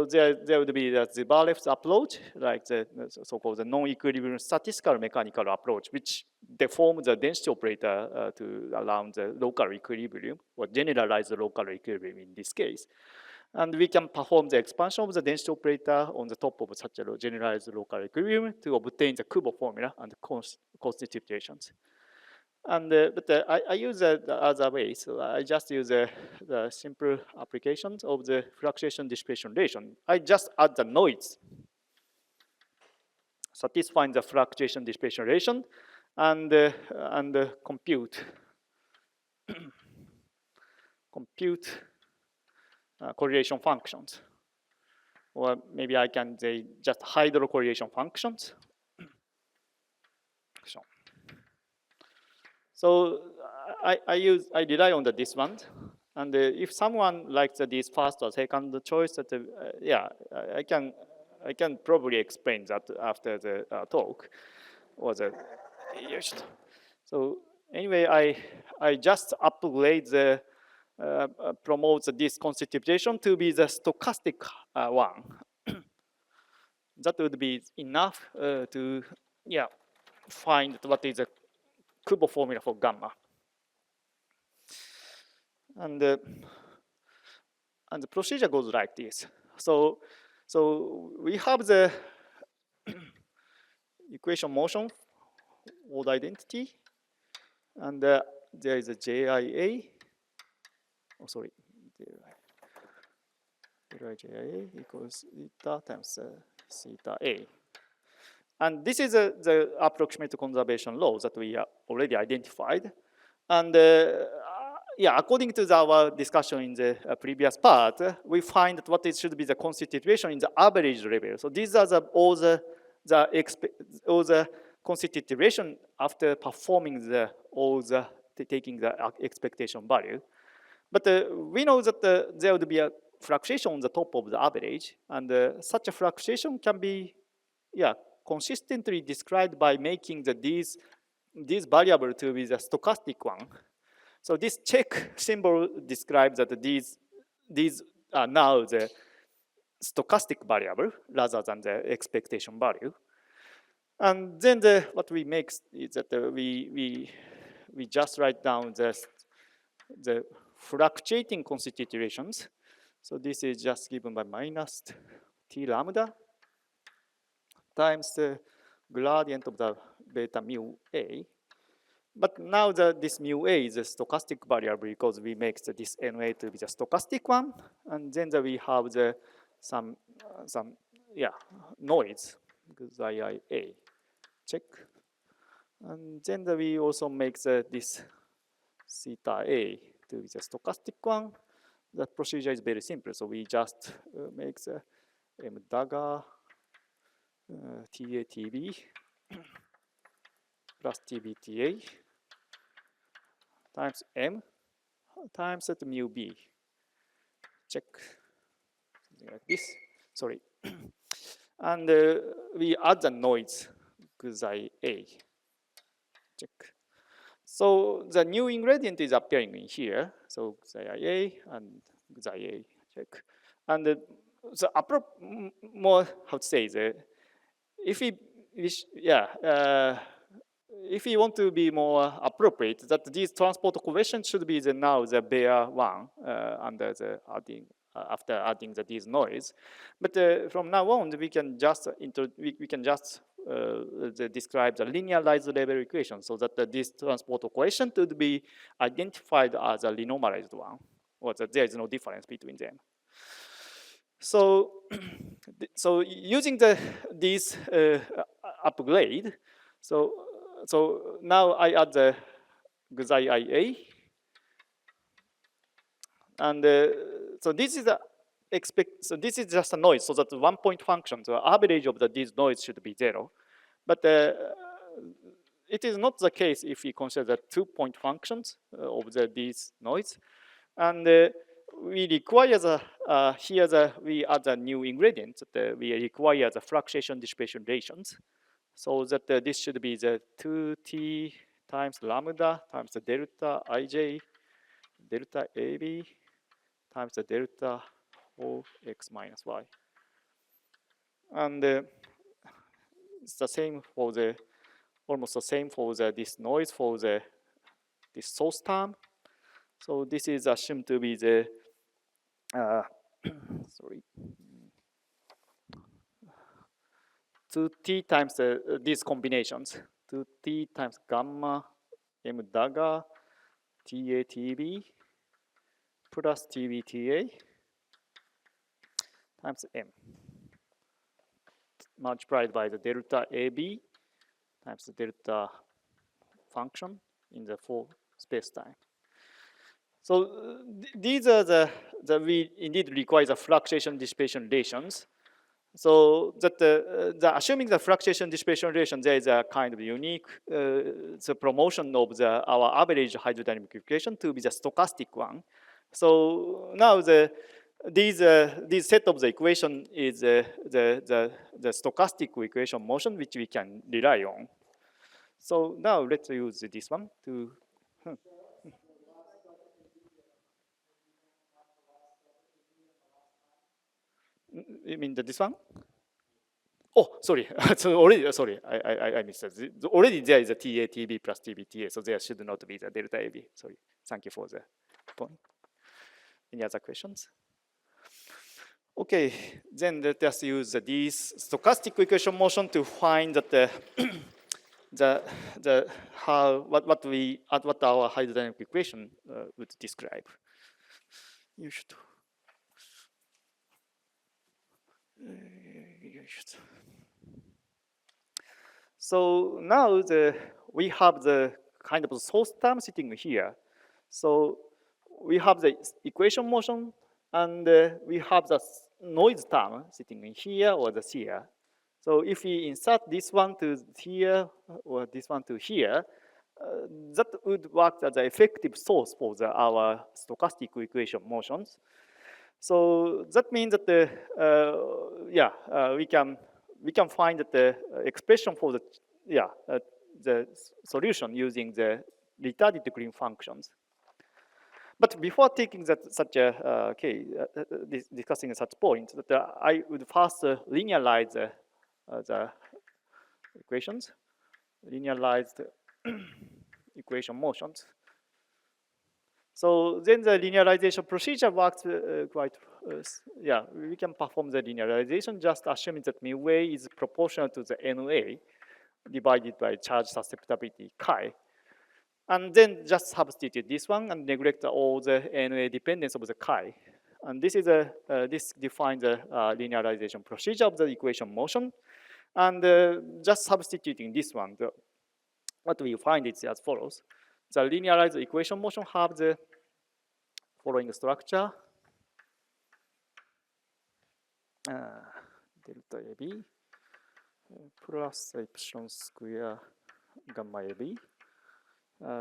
there would be the Zuber-Lefts approach, like the so-called non-equilibrium statistical mechanical approach, which deforms the density operator to around the local equilibrium, or generalize the local equilibrium in this case. And we can perform the expansion of the density operator on the top of such a generalized local equilibrium to obtain the Kubo formula and constitutions. And I use the other way. So I just use the simple applications of the fluctuation dissipation relation. I just add the noise, satisfying the fluctuation dissipation relation, and compute correlation functions. Or maybe I can say just hydro correlation functions. So I rely on this one. And if someone likes this first or second choice, yeah, I can probably explain that after the talk. Or so anyway, I just upgrade the promotes this constitution to be the stochastic one. That would be enough to find what is the Kubo formula for gamma. And the procedure goes like this. So we have the equation motion odd identity, and there is a JIA. Oh, sorry. JIA equals eta times theta A. And this is the approximate conservation law that we already identified. And according to our discussion in the previous part, we find that what it should be the constitution in the average level. So these are all the constitution after performing taking the expectation value. But we know that there would be a fluctuation on the top of the average, and such a fluctuation can be consistently described by making these variable to be the stochastic one. So this check symbol describes that these are now the stochastic variable rather than the expectation value. And then what we make is that we just write down the fluctuating constitutions. So this is just given by minus T lambda times the gradient of the beta mu A. But now this mu A is a stochastic variable because we make this NA to be the stochastic one, and then we have some noise because II A. check. And then we also make this theta A to be the stochastic one. The procedure is very simple. So we just make the m dagger TATB plus TBTA times m times at mu b. Check. Something like this. Sorry. And we add the noise quasi-A. Check. So the new ingredient is appearing in here. So quasi-A and quasi-A. Check. And the more, how to say, if we if we want to be more appropriate, that these transport coefficients should be now the bare one under the after adding these noise. But from now on, we can just describe the linearized level equation, so that this transport coefficient would be identified as a renormalized one, or that there is no difference between them. So, so using this upgrade, so now I add the quasi-IA, and so this is so this is just a noise, so that the 1-point function, the average of these noise should be 0. But it is not the case if we consider the 2-point functions of these noise. And we require we add a new ingredient that we require the fluctuation dissipation relations. So that this should be the 2t times lambda times the delta ij delta ab times the delta O x minus y. And it's the same for almost the same for this noise for this source term. So this is assumed to be the sorry, 2t times these combinations, 2t times gamma m dagger TATB plus TBTA times m multiplied by the delta AB times the delta function in the full space-time. So these are we indeed require the fluctuation dissipation relations. So that assuming the fluctuation dissipation relation, there is a kind of unique the promotion of our average hydrodynamic equation to be the stochastic one. So now these set of the equation is the stochastic equation motion which we can rely on. So now let's use this one to. You mean this one? Oh, sorry. So already, sorry, I missed it. Already there is a TATB plus TBTA, so there should not be the delta AB. Sorry. Thank you for the point. Any other questions? Okay, then let us use this stochastic equation motion to find that what our hydrodynamic equation would describe. You should. So now we have the kind of source term sitting here. So we have the equation motion, and we have the noise term sitting in here or here. So if we insert this one to here or this one to here, that would work as the effective source for our stochastic equation motions. So that means that we can find that the expression for the solution using the retarded Green functions. But before taking discussing such point, that I would first linearize the equations, linearized equation motions. So then the linearization procedure works we can perform the linearization just assuming that mu A is proportional to the NA divided by charge susceptibility chi. And then just substitute this one and neglect all the NA dependence of the chi. And this is this defines the linearization procedure of the equation motion. And just substituting this one, what we find is as follows. The linearized equation motion have the following structure. Delta AB plus epsilon square gamma AB,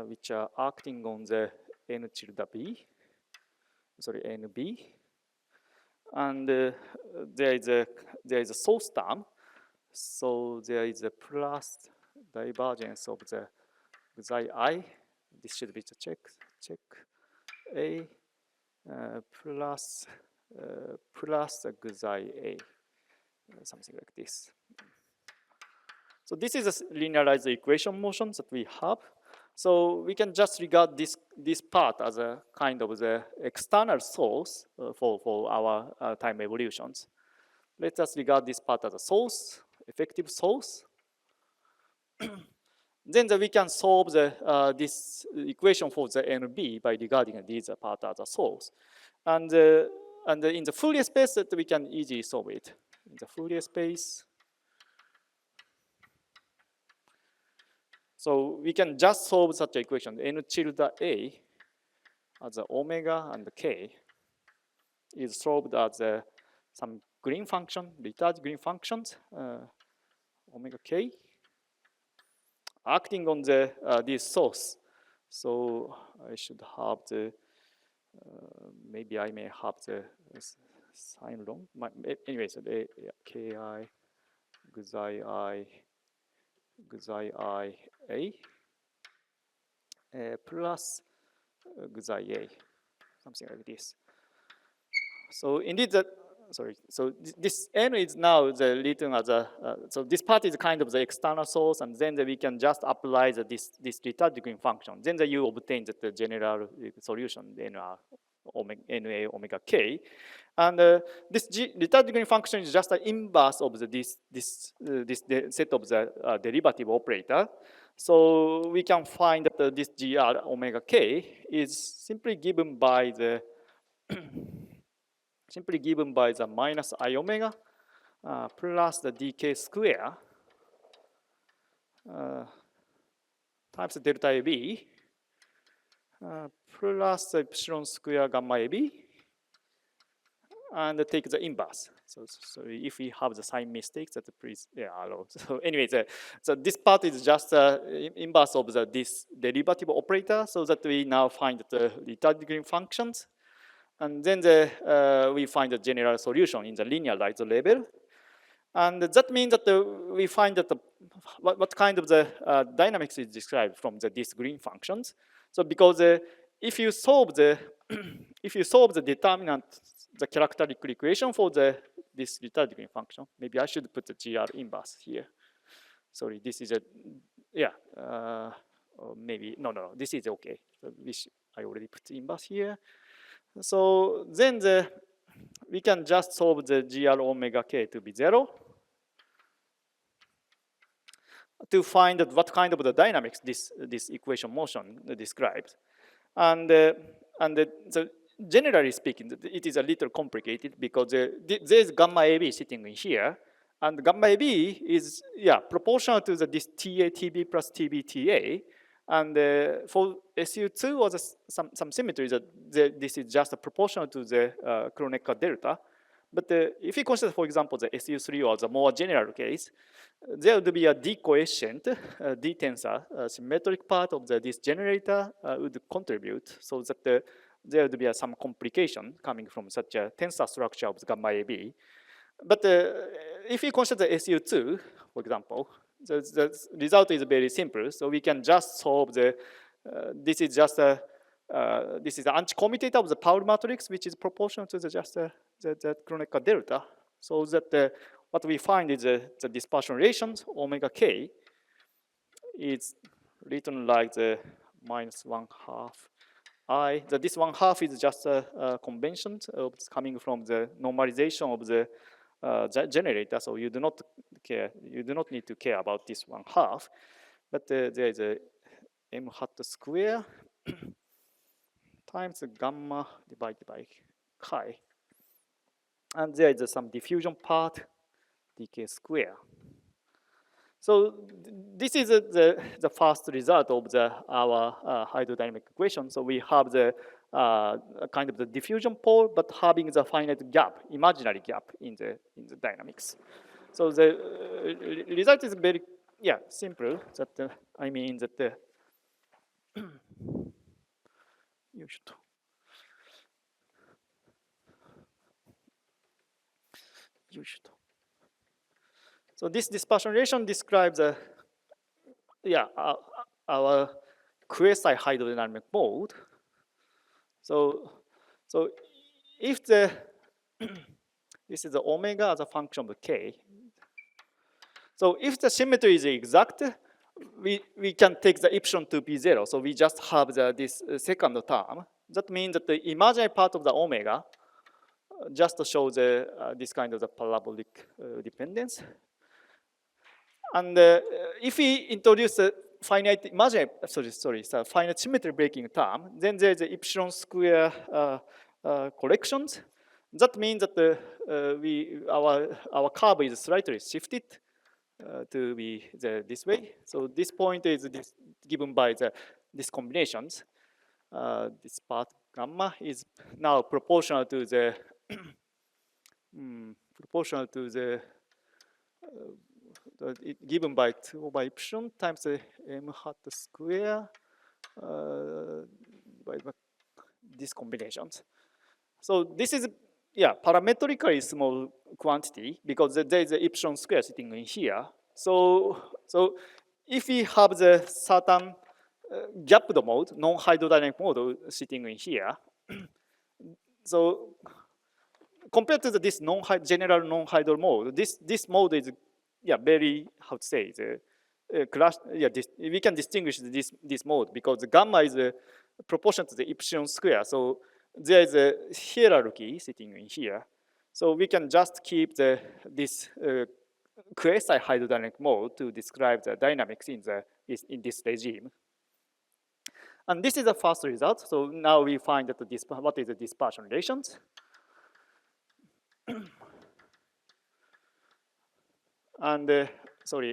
which are acting on the n tilde b, sorry, nb, and there is a source term, so there is a plus divergence of the xi I. This should be the check a plus xi a, something like this. So this is a linearized equation motion that we have. So we can just regard this part as a kind of the external source for our time evolutions. Let us regard this part as a source, effective source. Then we can solve this equation for the NB by regarding this part as a source. And in the Fourier space, that we can easily solve it. In the Fourier space, so we can just solve such an equation. N tilde A as omega and k is solved as some green function, retarded green functions, omega k, acting on this source. So I should have the, maybe I may have the sign wrong. Anyway, so the ki xi I a plus xi a, something like this. So indeed, so this n is now written as so this part is kind of the external source, and then we can just apply this retarded green function. Then you obtain the general solution, NA omega k. And this retarded green function is just an inverse of this set of the derivative operator. So we can find that this gr omega k is simply given by the minus I omega plus the dk square times delta AB plus epsilon square gamma AB, and take the inverse. So if we have the sign mistakes, that please allow. So anyway, so this part is just inverse of this derivative operator, so that we now find the retarded green functions. And then we find the general solution in the linearized level. And that means that we find that what kind of the dynamics is described from these green functions. So because if you solve the determinant, the characteristic equation for this retarded green function, maybe I should put the GR inverse here. Sorry, this is or maybe no, this is okay. So I already put the inverse here. So then we can just solve the gr omega k to be 0 to find out what kind of the dynamics this equation motion describes. And so generally speaking, it is a little complicated because there's gamma AB sitting in here, and gamma AB is proportional to this TA TB plus TB TA. And for SU2 or some symmetry, that this is just proportional to the Kronecker delta. But if you consider, for example, the SU3 or the more general case, there would be a D-coefficient, D-tensor, symmetric part of this generator would contribute, so that there would be some complication coming from such a tensor structure of the gamma AB. But if you consider SU2, for example, the result is very simple. So we can just solve this is just this is the anti-commutator of the Pauli matrix, which is proportional to the Kronecker delta. So that what we find is the dispersion relations omega k is written like the minus 1/2 I. This 1/2 is just a convention of coming from the normalization of the generator, so you do not care. You do not need to care about this 1/2, but there is a m hat square times gamma divided by chi, and there is some diffusion part dk square. So this is the first result of our hydrodynamic equation. So we have the kind of the diffusion pole, but having the finite gap, imaginary gap in the dynamics. So the result is very simple. That I mean that the よいしょと よいしょと So this dispersion relation describes our quasi-hydrodynamic mode. So if the this is the omega as a function of k. So if the symmetry is exact, we can take the epsilon to be 0. So we just have this second term. That means that the imaginary part of the omega just shows this kind of the parabolic dependence. And if we introduce a finite imaginary, finite symmetry breaking term, then there's a epsilon square corrections. That means that our curve is slightly shifted to be this way. So this point is given by these combinations. This part gamma is now proportional to the given by 2 over epsilon times the m hat square by these combinations. So this is parametrically small quantity because there is an epsilon square sitting in here. So if we have the certain gapped mode, non-hydrodynamic mode sitting in here, so compared to this general non-hydro mode, this mode is very, how to say, we can distinguish this mode because the gamma is proportional to the epsilon square. So there is a hierarchy sitting in here. So we can just keep this quasi-hydrodynamic mode to describe the dynamics in this regime. And this is the first result. So now we find that what is the dispersion relations. And so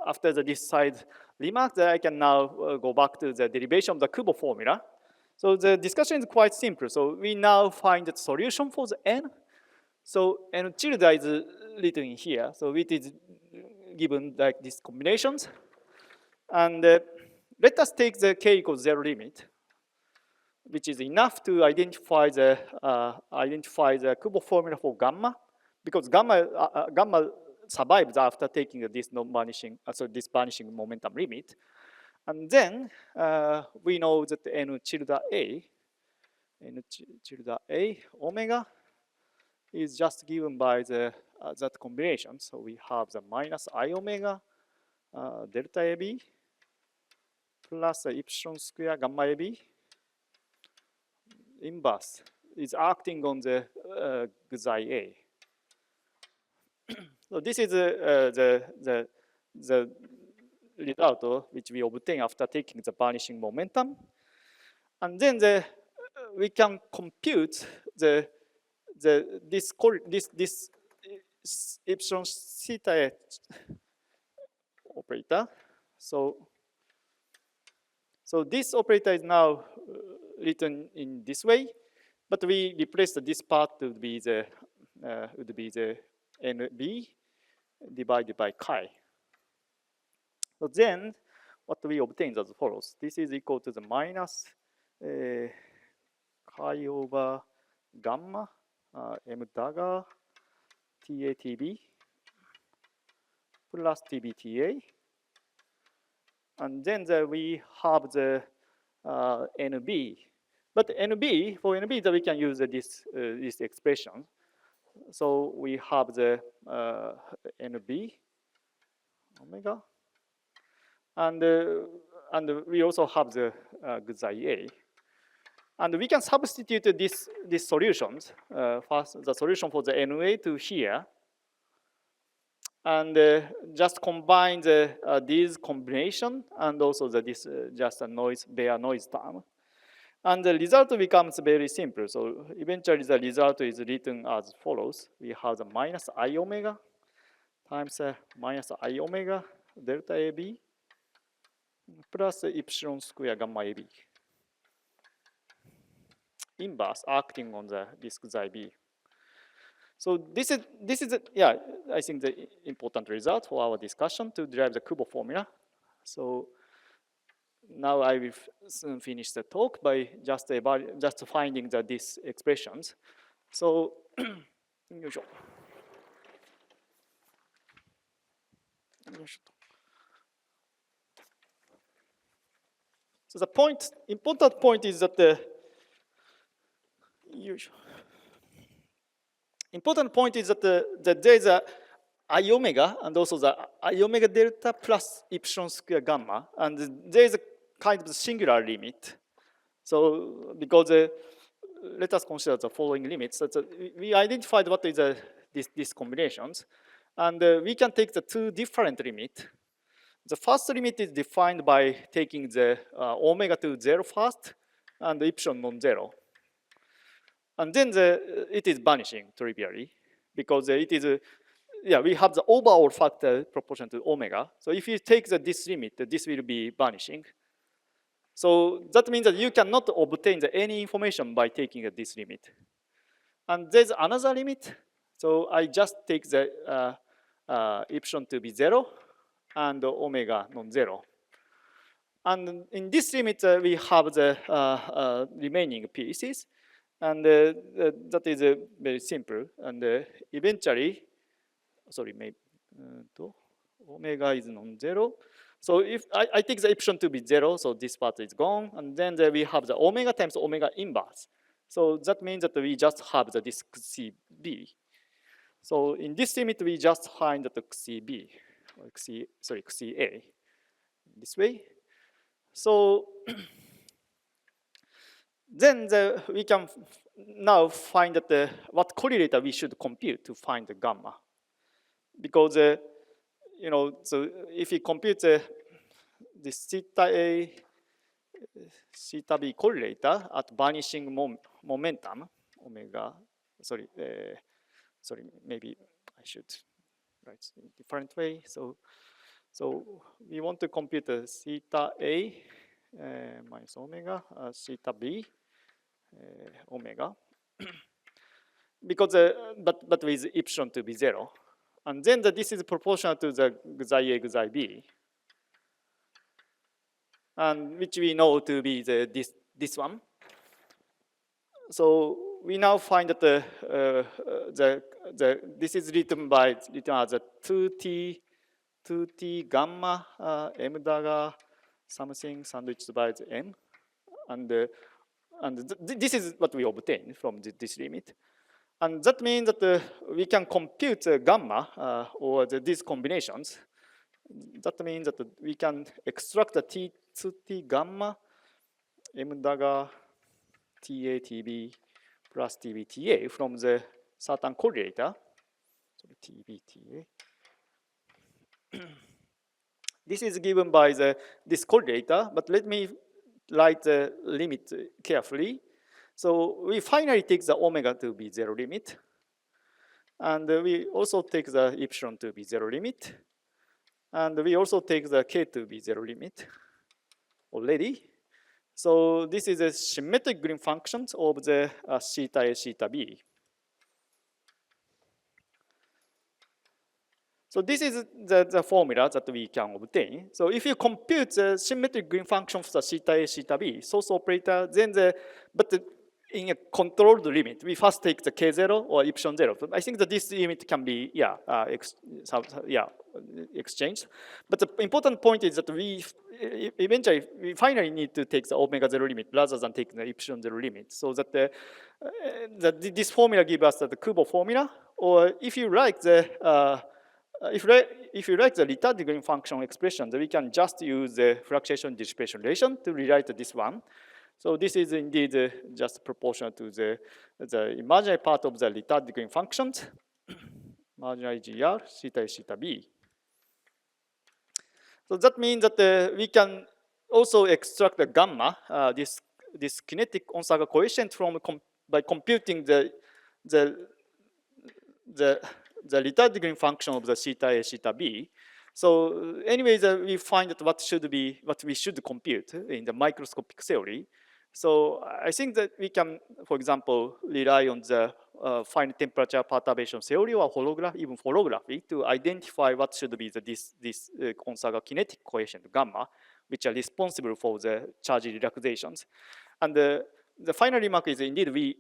after this side remark, I can now go back to the derivation of the Kubo formula. So the discussion is quite simple. So we now find the solution for the n. So n tilde is written in here. So it is given like these combinations. And let us take the k equals 0 limit, which is enough to identify the Kubo formula for gamma, because gamma survives after taking this non-vanishing, this vanishing momentum limit. And then we know that n tilde a omega is just given by that combination. So we have the minus I omega delta AB plus epsilon square gamma AB inverse is acting on the xi A. So this is the result which we obtain after taking the vanishing momentum, and then we can compute this epsilon theta operator. So this operator is now written in this way, but we replace this part to be the NB divided by chi. So then what we obtain is as follows. This is equal to the minus chi over gamma m dagger TATB plus TBTA. And then we have the NB. But NB, for NB, we can use this expression. So we have the NB omega, and we also have the xi A. And we can substitute these solutions. First, the solution for the NA to here, and just combine these combination and also this just a bare noise term. And the result becomes very simple. So eventually the result is written as follows. We have the minus I omega times minus I omega delta AB plus epsilon square gamma AB. Inverse acting on the disk xi B. So this is yeah, I think the important result for our discussion to derive the Kubo formula. So now I will soon finish the talk by just finding these expressions. So so the important point is that important point is that there is a I omega and also the I omega delta plus epsilon square gamma, and there is a kind of singular limit. So because let us consider the following limits. That we identified what is these combinations, and we can take the two different limits. The first limit is defined by taking the omega to 0 first and epsilon non-zero. And then it is vanishing trivially because it is, yeah, we have the overall factor proportional to omega. So if you take this limit, this will be vanishing. So that means that you cannot obtain any information by taking this limit. And there's another limit. So I just take the epsilon to be 0 and omega non-zero. And in this limit, we have the remaining pieces. And that is very simple. And eventually, sorry, maybe omega is non-zero. So if I take the epsilon to be 0, so this part is gone. And then we have the omega times omega inverse. So that means that we just have the disk CB. So in this limit, we just find the CB, or CA, this way. So then we can now find that what correlator we should compute to find the gamma. Because, you know, so if you compute this theta A, theta B correlator at vanishing momentum, omega, sorry, maybe I should write it in a different way. So we want to compute theta A minus omega, theta B omega, because but with epsilon to be 0, and then this is proportional to the xi A xi B, and which we know to be this one. So we now find that this is written as a 2t gamma m dagger something sandwiched by the m, and this is what we obtain from this limit, and that means that we can compute gamma or these combinations. That means that we can extract the t gamma m dagger ta tb plus tb ta from the certain correlator. So tb ta. This is given by this correlator, but let me write the limit carefully. So we finally take the omega to be 0 limit, and we also take the epsilon to be 0 limit, and we also take the k to be 0 limit already. So this is a symmetric green function of the theta A, theta B. So this is the formula that we can obtain. So if you compute the symmetric green function for the theta A, theta B, source operator, then in a controlled limit, we first take the k0 or epsilon 0. I think that this limit can be exchanged. But the important point is that we finally need to take the omega 0 limit rather than taking the epsilon 0 limit. So that this formula gives us the Kubo formula. Or if you like the if you like the retarded green function expression, then we can just use the fluctuation dissipation relation to rewrite this one. So this is indeed just proportional to the imaginary part of the retarded green functions, imaginary GR, theta A, theta B. So that means that we can also extract the gamma, this kinetic Onsaga coefficient by computing the retarding function of the theta A, theta B. So anyways, we find that what we should compute in the microscopic theory. So I think that we can, for example, rely on the fine temperature perturbation theory or even holography to identify what should be this Onsaga kinetic coefficient gamma, which are responsible for the charge relaxations. And the final remark is indeed we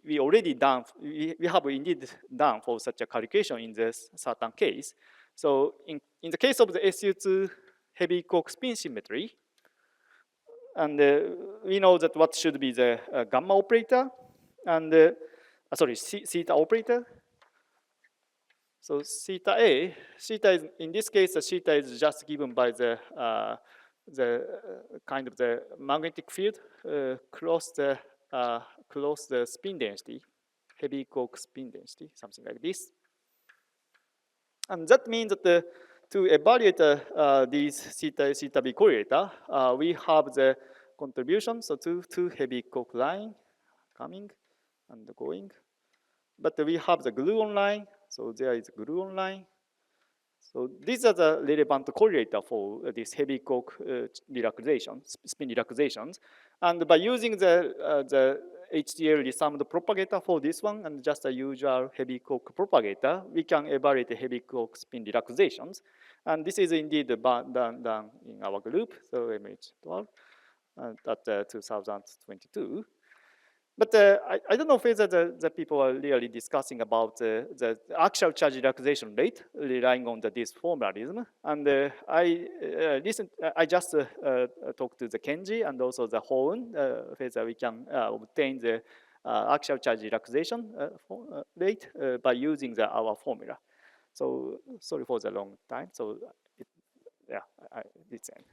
have indeed done for such a calculation in this certain case. So in the case of the SU2 heavy Coke spin symmetry, and we know that what should be the gamma operator, and theta operator. So theta is in this case the theta is just given by the kind of the magnetic field close the spin density, heavy Coke spin density, something like this. And that means that to evaluate these theta B correlator, we have the contribution, so two heavy Coke line coming and going. But we have the gluon line, so there is a gluon line. So these are the relevant correlator for this heavy Coke spin relaxations. And by using the HDL resummed propagator for this one and just a usual heavy Coke propagator, we can evaluate the heavy Coke spin relaxations. And this is indeed done in our group, so MH12 at 2022. But I don't know whether the people are really discussing about the actual charge relaxation rate relying on this formalism. And I just talked to the Kenji and also the Hoon whether we can obtain the actual charge relaxation rate by using our formula. So sorry for the long time. So it's end.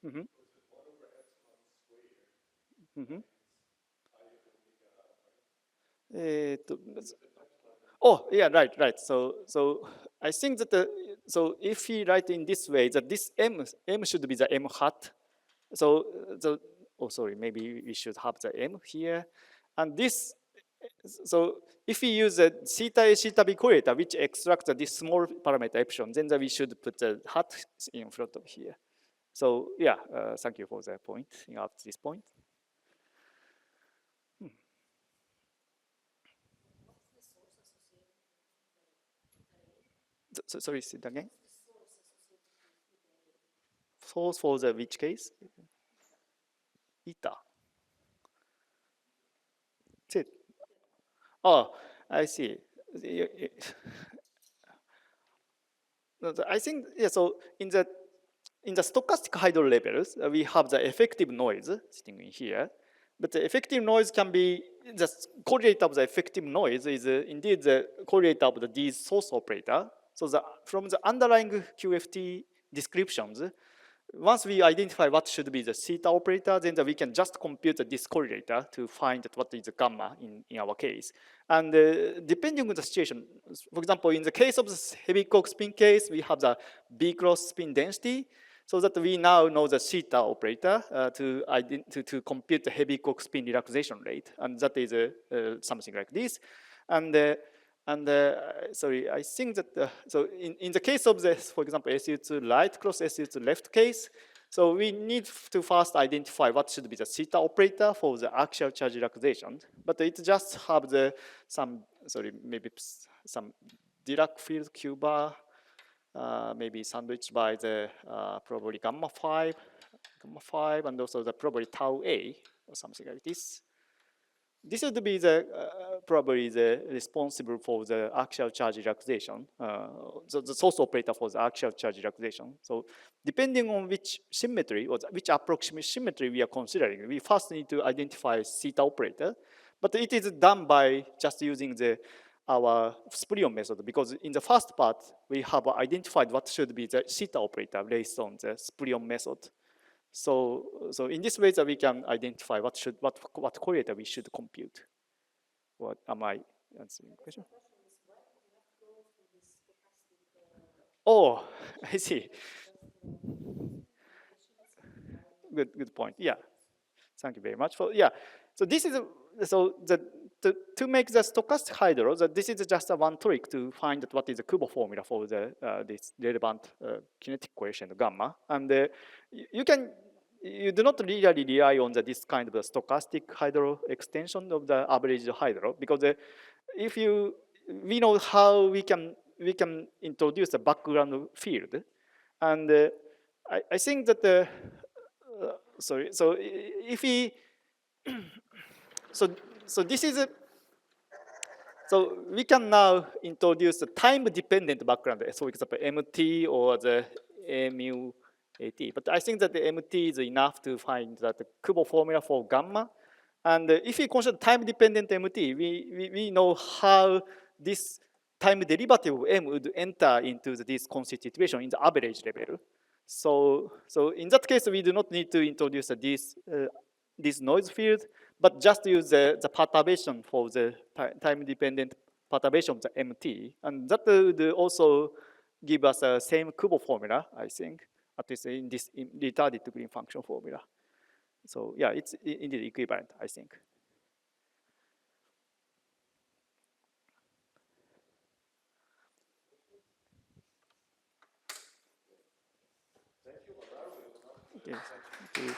Mm-hmm. Mm-hmm. Oh, yeah, right. So I think that so if we write in this way, that this m should be the m hat. So sorry, maybe we should have the m here, and this. So if we use the theta A, theta B correlator, which extracts this small parameter epsilon, then we should put the hat in front of here. So yeah, thank you for the point at this point. Sorry, say it again. Source for the which case? Eta. Oh, I see. I think yeah. So in the stochastic hydro levels, we have the effective noise sitting in here, but the effective noise can be the correlate of the effective noise is indeed the correlate of the D source operator. So from the underlying QFT descriptions, once we identify what should be the theta operator, then we can just compute this correlator to find what is the gamma in our case. And depending on the situation, for example, in the case of the heavy Coke spin case, we have the B cross spin density, so that we now know the theta operator to compute the heavy Coke spin relaxation rate, and that is something like this. And sorry, I think that so in the case of this, for example, SU2 right cross SU2 left case, so we need to first identify what should be the theta operator for the actual charge relaxation. But it just have maybe some Dirac field Q bar, maybe sandwiched by the probably gamma 5, and also the probably tau A or something like this. This would be probably the responsible for the actual charge relaxation, the source operator for the actual charge relaxation. So depending on which symmetry or which approximate symmetry we are considering, we first need to identify theta operator, but it is done by just using our Spulion method, because in the first part we have identified what should be the theta operator based on the Spulion method. So in this way that we can identify what correlator we should compute. What am I answering the question? Oh, I see. Good point. Yeah. Thank you very much for yeah. So this is so to make the stochastic hydro, this is just a one trick to find that what is the Kubo formula for the this relevant kinetic coefficient gamma, and you can you do not really rely on this kind of a stochastic hydro extension of the average hydro because if you we know how we can introduce a background field, and I think that the sorry so if we so so this is a, so we can now introduce a time-dependent background, so for example, MT or the mu AT. But I think that the MT is enough to find that the Kubo formula for gamma. And if we consider time-dependent MT, we know how this time derivative of M would enter into this constitution in the average level. So in that case, we do not need to introduce this noise field, but just use the perturbation for the time-dependent perturbation of the MT, and that would also give us the same Kubo formula, I think, at least in this retarded green function formula. So yeah, it's indeed equivalent, I think. Okay, thank you.